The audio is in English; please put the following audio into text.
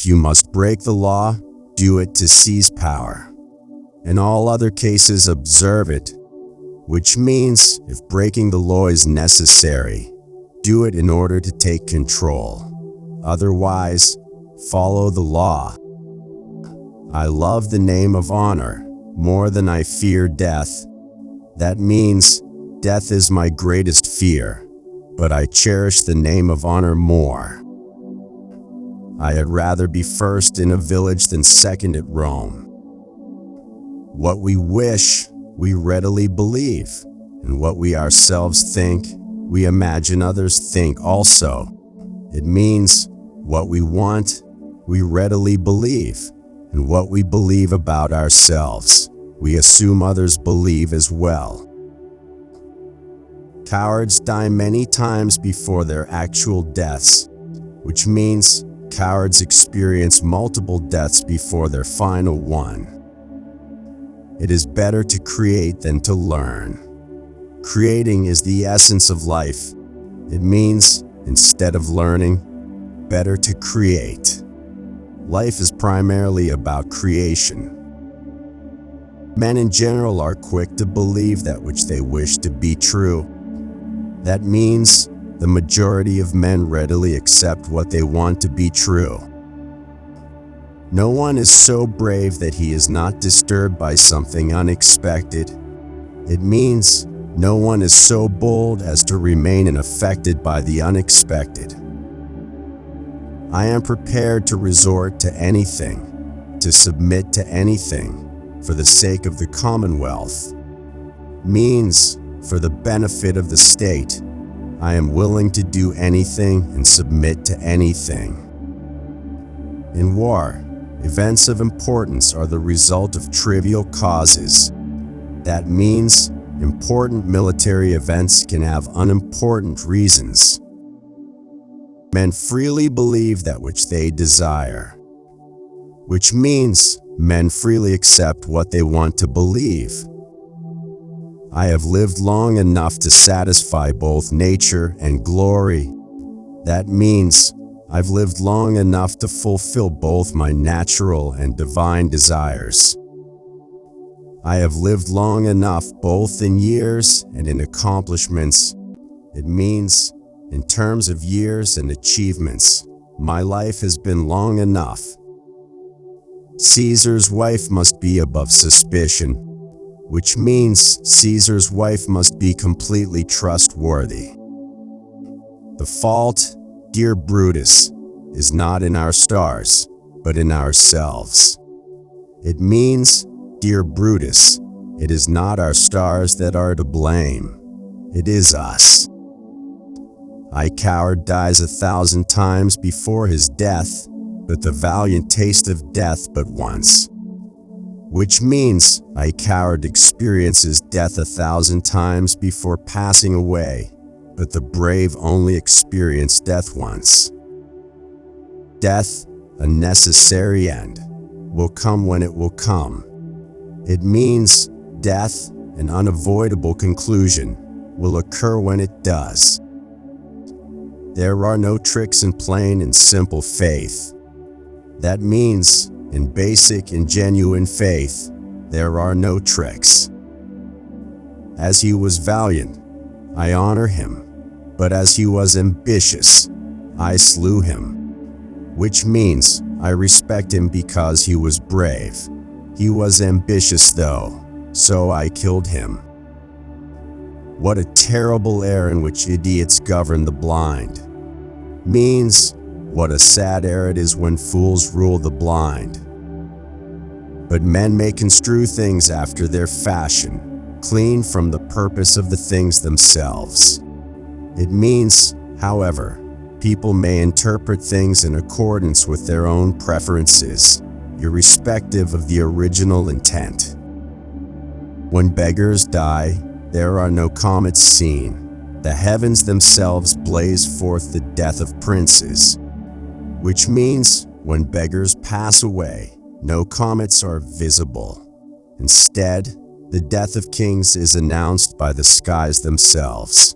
If you must break the law, do it to seize power. In all other cases, observe it, which means if breaking the law is necessary, do it in order to take control. Otherwise, follow the law. I love the name of honor more than I fear death. That means death is my greatest fear, but I cherish the name of honor more. I had rather be first in a village than second at Rome. What we wish, we readily believe, and what we ourselves think, we imagine others think also. It means what we want, we readily believe, and what we believe about ourselves, we assume others believe as well. Cowards die many times before their actual deaths, which means cowards experience multiple deaths before their final one. It is better to create than to learn. Creating is the essence of life. It means, instead of learning, better to create. Life is primarily about creation. Men in general are quick to believe that which they wish to be true. That means the majority of men readily accept what they want to be true. No one is so brave that he is not disturbed by something unexpected. It means no one is so bold as to remain unaffected by the unexpected. I am prepared to resort to anything, to submit to anything, for the sake of the Commonwealth. Means, for the benefit of the state, I am willing to do anything and submit to anything. In war, events of importance are the result of trivial causes. That means important military events can have unimportant reasons. Men freely believe that which they desire, which means men freely accept what they want to believe. I have lived long enough to satisfy both nature and glory. That means I've lived long enough to fulfill both my natural and divine desires. I have lived long enough both in years and in accomplishments. It means, in terms of years and achievements, my life has been long enough. Caesar's wife must be above suspicion, which means Caesar's wife must be completely trustworthy. The fault, dear Brutus, is not in our stars, but in ourselves. It means, dear Brutus, it is not our stars that are to blame. It is us. A coward dies 1,000 times before his death, but the valiant taste of death but once. Which means a coward experiences death 1,000 times before passing away, but the brave only experience death once. Death, a necessary end, will come when it will come. It means death, an unavoidable conclusion, will occur when it does. There are no tricks in plain and simple faith. That means, in basic and genuine faith, there are no tricks. As he was valiant, I honor him, but as he was ambitious, I slew him. Which means I respect him because he was brave. He was ambitious though, so I killed him. What a terrible era in which idiots govern the blind. Means, what a sad era it is when fools rule the blind. But men may construe things after their fashion, clean from the purpose of the things themselves. It means, however, people may interpret things in accordance with their own preferences, irrespective of the original intent. When beggars die, there are no comets seen. The heavens themselves blaze forth the death of princes. Which means, when beggars pass away, no comets are visible. Instead, the death of kings is announced by the skies themselves.